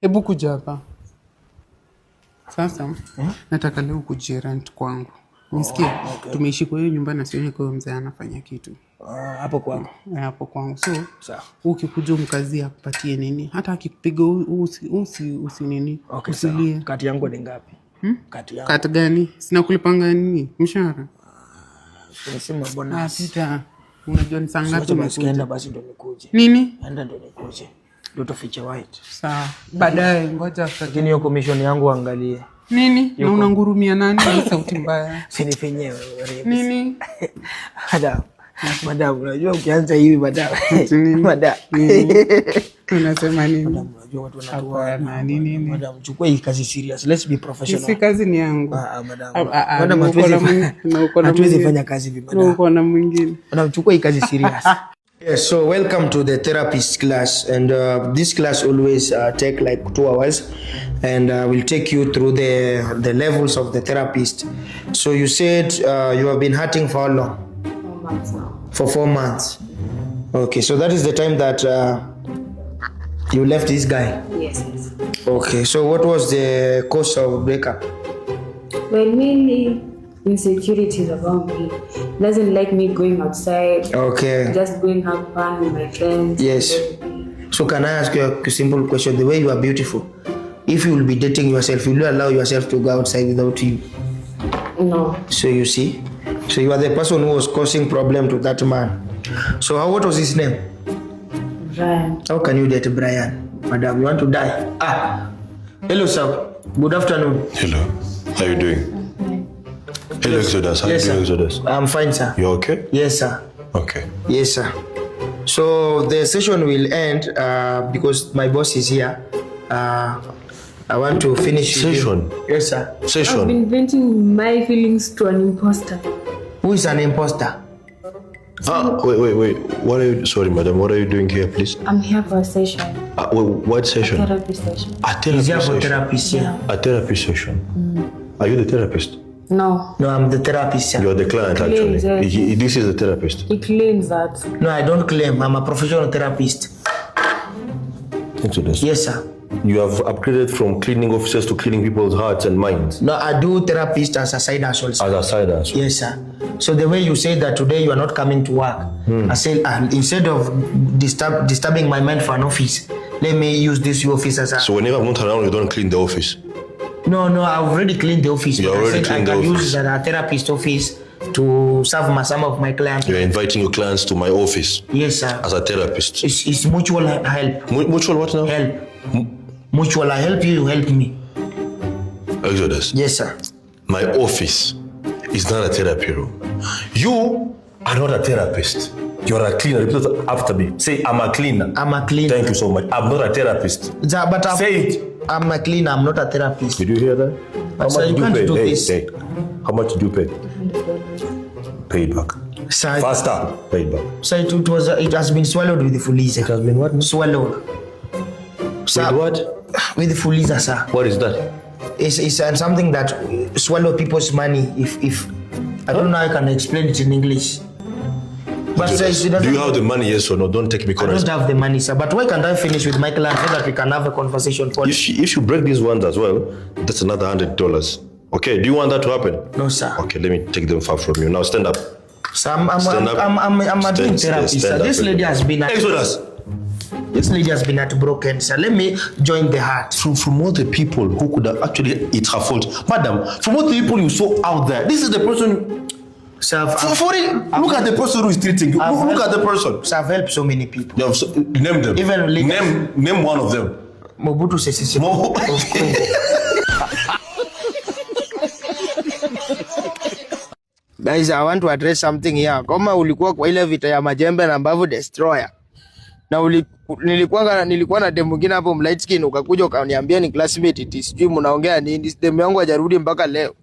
Hebu kuja hapa. Sasa nataka leo kujirent kwangu. Nisikie tumeishi kwa hiyo nyumba na sioni kwa mzee anafanya kitu. Hapo kwangu. Hapo kwangu. So sawa. Ukikuja mkazi akupatie nini? Hata akipiga usi nini? Okay, usilie. Kati yangu ni ngapi? Kati yangu. Kati gani? Sina kulipanga nini? Mshahara. Tunasema bonus. Sita. Unajua ni saa ngapi tumekuja? Basi ndo nikuje. Nini? Enda ndo nikuje. Ndio tufiche white. Sawa. Baadaye ngoja lakini hiyo commission yangu angalie. Nini? Na unangurumia nani na sauti mbaya? Sinifinyewe. Nini? Madam, unajua ukianza hivi madam. Madam. Tunasema nini? Madam, unajua watu wanatoa nini? Madam, chukua hii kazi serious. Let's be professional. Si kazi ni yangu. Madam. Hatuwezi fanya kazi hivi madam. Uko na mwingine. Madam, chukua hii kazi serious. Yes, so welcome to the therapist class, and this class always take like 2 hours, and we'll take you through the levels of the therapist. So you said you have been hurting for how long? 4 months now. For 4 months. Okay, so that is the time that you left this guy? Yes. Okay, so what was the cause of breakup? Well, mainly insecurities around me. Doesn't like me going outside. Okay. Just going have fun with my friends. Yes. So can I ask you a simple question? The way you are beautiful, if you will be dating yourself, will you allow yourself to go outside without you? No. So you see? So you are the person who was causing problem to that man. So what was his name? Brian. How can you date Brian? Madam, you want to die? Hello sir. Good afternoon. Hello. How are you doing? Hello, Exodus. How are you doing, Exodus? I'm fine, sir. You okay? Yes, sir. Okay. Yes, sir. So the session will end because my boss is here. I want to finish session. Yes, sir. Session. I've been venting my feelings to an imposter. Who is an imposter? Wait. What are you? Sorry, madam. What are you doing here, please? I'm here for a session. What session? A therapy session. A therapy He's here session. for therapist, yeah. A therapy session. Are you the therapist? No. No, I'm the therapist, sir. You're the client, actually. Yes. This is the therapist. He claims that. No, I don't claim. I'm a professional therapist. Exodus. Yes, sir. You have upgraded from cleaning officers to cleaning people's hearts and minds. No, I do therapist as a side hustle, sir. As a side hustle. Yes, sir. So the way you say that today you are not coming to work, I say instead of disturbing my mind for an office, let me use this office as a... So whenever I'm not around, you don't clean the office? No, I've already cleaned the office. You already cleaned the office. I can use a therapist office to serve some of my clients. You're inviting your clients to my office? Yes, sir. As a therapist? It's mutual help. Mutual what now? Help. Mutual, I help you, you help me. Exodus. Yes, sir. My office is not a therapy room. You are not a therapist. You're a cleaner. Repeat after me. Say, I'm a cleaner. I'm a cleaner. Thank you so much. I'm not a therapist. But say it. I'm a cleaner. I'm not a therapist. Did you hear that? How much did you pay? Hey. How much did you pay? Pay it back. Sir, faster. Pay it back. Sir, it has been swallowed with the Fuliza. It has been what? Swallowed. Sir, with what? With the Fuliza, sir. What is that? It's something that swallow people's money. If I don't know how I can explain it in English. But sir, do you have the money, yes or no? Don't take me correct. I don't have the money, sir. But why can't I finish with my client so that we can have a conversation? If you break these ones as well, that's another $100. Okay, do you want that to happen? No, sir. Okay, let me take them far from you. Now stand up. Sir, I'm a doing therapist, sir. This lady has been at... Exodus. This lady has been at broken, sir. Let me join the heart. From all the people who could have actually, it's her fault. Madam, from all the people you saw out there, this is the person... Sir, look at the person who is treating you. Look at the person. Sir, I've helped so many people. Name them. Even name one of them. Mobutu Sese Seko. Guys, I want to address something here. Kama ulikuwa kwa ile vita ya majembe na Mbavu Destroyer, na nilikuwa na demu mwingine hapo light skin, ukakuja ukaniambia ni classmate iti sijui mnaongea nini. Demu yangu hajarudi mpaka leo.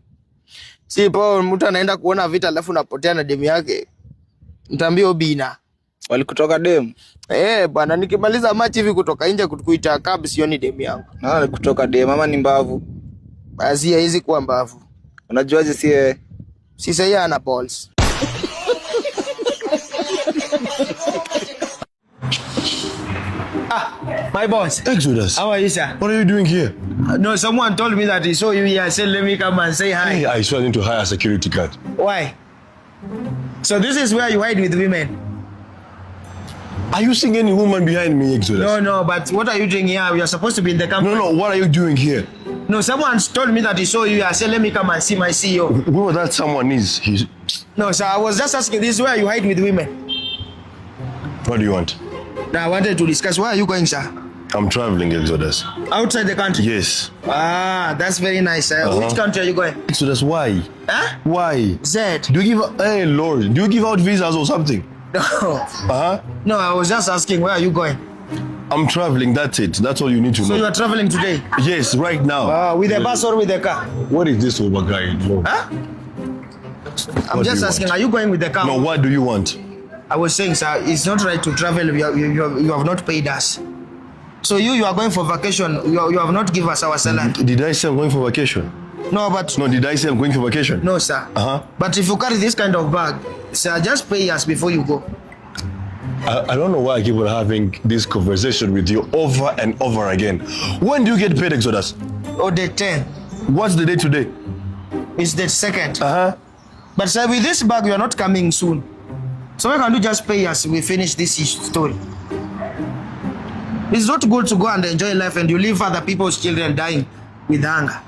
Si po mtu anaenda kuona vita alafu unapotea na demu yake. Nitaambia Obina. Walikutoka demu? Bwana, nikimaliza match hivi kutoka nje kuita cab sioni demu yangu. Na kutoka demu ama ni Mbavu? Basi hizi kuwa Mbavu. Unajuaje si sasa ana balls. My boss. Exodus. How are you, sir? What are you doing here? No, someone told me that he saw you here. Said, let me come and say hi. Hey, I swear I need to hire a security guard. Why? So this is where you hide with women? Are you seeing any woman behind me, Exodus? No, but what are you doing here? You are supposed to be in the company. No, what are you doing here? No, someone told me that he saw you. I said, let me come and see my CEO. Whoever that someone is, No, sir, I was just asking, this is where you hide with women. What do you want? Now, I wanted to discuss. Where are you going, sir? I'm traveling, Exodus. Outside the country? Yes. Ah, that's very nice, sir. Which country are you going? Exodus, why? Huh? Why? Z. Do you give hey Lord, do you give out visas or something? No. No, I was just asking, where are you going? I'm traveling, that's it. That's all you need to know. So you are traveling today? Yes, right now. With a bus or with a car? What is this over guy? No. Huh? I'm What just do you asking, want? are you going with the car? No, what do you want? I was saying, sir, it's not right to travel. You have not paid us. So you are going for vacation. You have not given us our salary. Did I say I'm going for vacation? No, but... No, did I say I'm going for vacation? No, sir. But if you carry this kind of bag, sir, just pay us before you go. I don't know why I keep on having this conversation with you over and over again. When do you get paid, Exodus? Oh, day 10. What's the date today? It's the 2nd. But sir, with this bag, you are not coming soon. So why can't you just pay us? We finish this story. It's not good to go and enjoy life and you leave other people's children dying with hunger.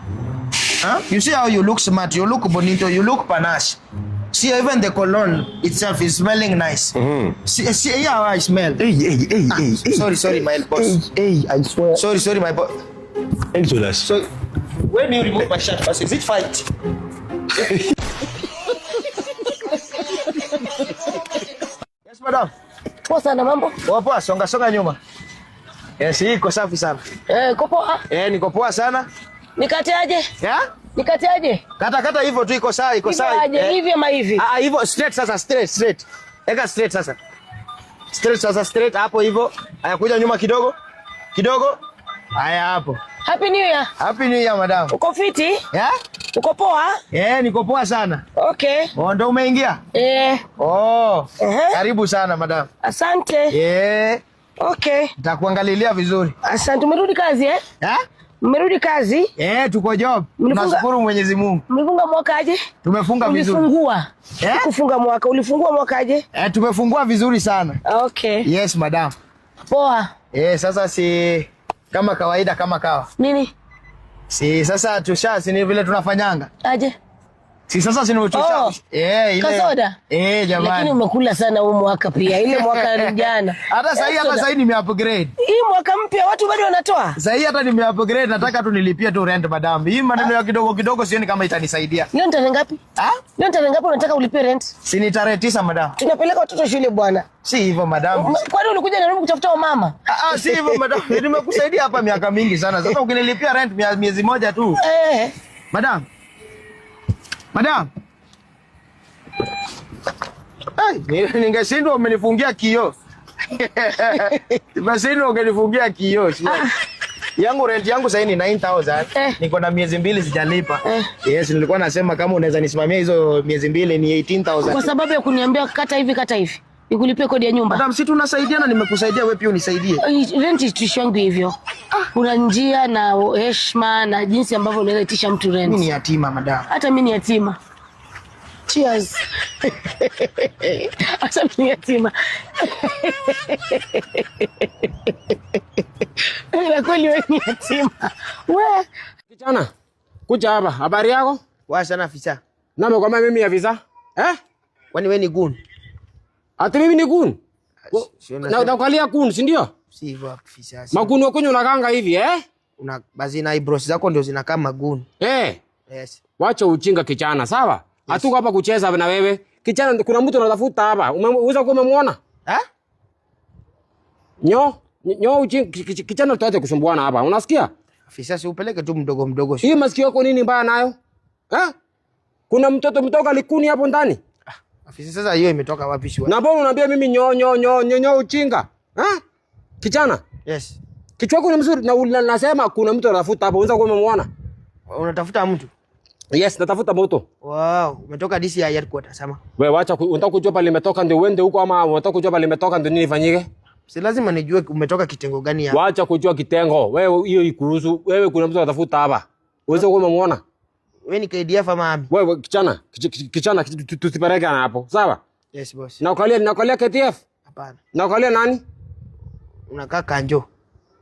You see how you look smart, you look bonito, you look panache. See, even the cologne itself is smelling nice. See how I smell. Hey. Sorry, my boss. Hey, I swear. Sorry, my boss. Exodus. So, when you remove my shirt first, is it fight? Yes, madam. Poa sana mambo. Poa, songa nyuma. Yes, iko safi sana. Uko poa? Niko poa sana. Nikateaje? Yeah? Nikateaje? Kata hivyo tu iko sawa. Hivi ama hivi? Hivyo straight sasa, straight. Eka straight sasa. Straight hapo hivyo. Haya kuja nyuma kidogo. Haya hapo. Happy New Year. Happy New Year, madam. Uko fiti? Yeah? Uko poa? Niko poa sana. Okay. Ndo umeingia? Karibu sana, madam. Asante. Okay. Nitakuangalilia vizuri. Asante. Umerudi kazi Mmerudi kazi? Tuko job. Tunashukuru Mwenyezi Mungu. Mlifunga mwaka aje? Tumefunga vizuri. Ulifungua? Kufunga mwaka. Ulifungua mwaka aje? Tumefungua vizuri sana. Okay. Yes, madam. Poa. Sasa si kama kawaida kama kawa. Nini? Si sasa ni vile tunafanyanga. Aje? Si sasa ni utusha. Ile. Kasoda? Jamani. Lakini umekula sana huu mwaka pia. Ile mwaka jana. Hata sasa nime-upgrade. Hii mwaka mpya watu bado wanatoa? Sasa hata nime-upgrade, nataka tu nilipie tu rent, madam. Hii maneno ya kidogo sioni kama itanisaidia. Leo tarehe ngapi? Leo tarehe ngapi unataka ulipie rent? Si ni tarehe 9, madam. Tunapeleka watoto shule bwana. Si hivyo, madam. Kwani ulikuja Nairobi kutafuta mama? Si hivyo, madam. Nimekusaidia hapa miaka mingi sana. Sasa ukinilipia rent miezi moja tu. Madam. Ningeshindwa umenifungia kioo. Nimeshindwa ungenifungia kioo. Rent yangu sasa ni 9,000. Niko na miezi 2 sijalipa. Yes, nilikuwa nasema kama unaweza nisimamia hizo miezi 2 ni 18,000. Kwa sababu ya kuniambia kata hivi. Nikulipie kodi ya nyumba. Madam, si tunasaidiana, nimekusaidia wewe pia unisaidie. Rent itishangu hivyo. Kuna njia na heshima na jinsi ambavyo unaweza itisha mtu rent. Mimi ni yatima, madam. Hata mimi ni yatima. Cheers. Hata mimi ni yatima. Kweli wewe ni yatima. Kijana, kuja hapa. Habari yako? Poa sana afisa. Nami kwa mimi ya visa. Kwani wewe ni gun? Ati mimi ni gun? Na utakualia gun, si ndio? Si hivyo afisa. Magun wako unakanga hivi, Bazi na eyebrows zako ndio zinakaa magun. Yes. Wacha ujinga kijana, sawa? Hatuko hapa kucheza na wewe. Kijana, kuna mtu anatafuta hapa. Unaweza kuwa umemwona? Nyo ujinga kijana, tuache kusumbuana hapa. Unasikia? Afisa, si upeleke tu mdogo. Hii masikio yako nini mbaya nayo? Kuna mtoto alikuni hapo ndani. Afisa, sasa hiyo imetoka wapi shwa? Na mbona unaambia mimi nyo ujinga? Kijana? Yes. Kichwa chako ni mzuri na nasema kuna mtu anatafuta hapo. Unaweza kuwa umemwona? Unatafuta mtu? Yes, natafuta moto. Wow, umetoka DC ya headquarters sama. Wewe wacha unataka kujua pale limetoka ndio uende huko ama unataka kujua pale limetoka ndio nini ifanyike? Si lazima nijue umetoka kitengo gani hapa. Wacha kujua kitengo. Wewe hiyo ikuruhusu. Wewe kuna mtu anatafuta hapa. Uweze kuwa umemuona? Wewe ni KDF ama ami? Wewe kichana tusipeleke hapo. Sawa? Yes boss. Na ukalia KDF? Hapana. Na ukalia nani? Unakaa Kanjo.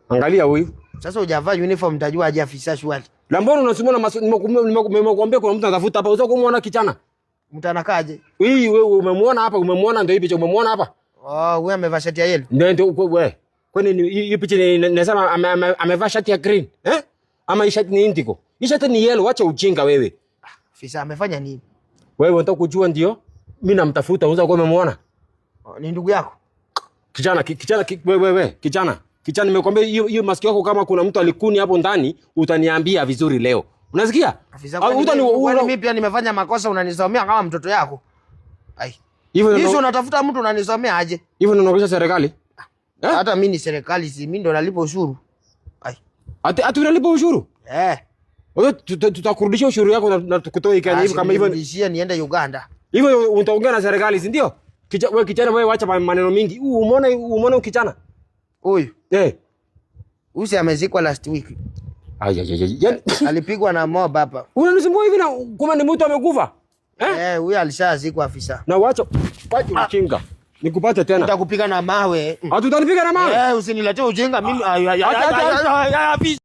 Angalia huyu. Sasa hujavaa uniform utajua aje afisa shwali. Na mbona unasimama nimekuambia kuna mtu anatafuta hapa. Uweze kumuona kichana? Mtu anakaaje? Hii wewe umemwona hapa, umemwona ndio hii picha umemwona hapa? Wewe amevaa shati ya yellow. Ndio wewe. Kwani hii picha nasema amevaa shati ya green, eh? Ama hii shati ni indigo? Hii shati ni yellow, acha ujinga wewe. Afisa amefanya nini? Wewe unataka kujua ndio? Mimi namtafuta, unaweza kuwa umemwona? Ni ndugu yako. Kichana wewe, kichana nimekwambia hiyo masikio yako kama kuna mtu alikuni hapo ndani utaniambia vizuri leo. Unasikia? Kwani mimi pia nimefanya makosa unanisomea kama mtoto yako? Ai. Hizo unatafuta mtu unanisomea aje? Hivyo unaongelesha serikali? Hata mimi ni serikali, si mimi ndo nalipa ushuru. Ai. Ati unalipa ushuru? Wewe tutakurudishia ushuru yako na tukutoe Kenya hivi kama hivyo. Nishia niende Uganda. Hivyo utaongea na serikali, si ndio? Wewe kijana wewe acha maneno mingi. Umeona ukichana? Huyu. Usi amezikwa last week. Alipigwa na mob hapa. Unanisumbua hivi na kama ni mtu amekufa? Huyu alishazikwa afisa. Na wacha ujinga. Nikupate tena. Nitakupiga na mawe. Hatutanipiga na mawe. Usiniletee ujinga mimi.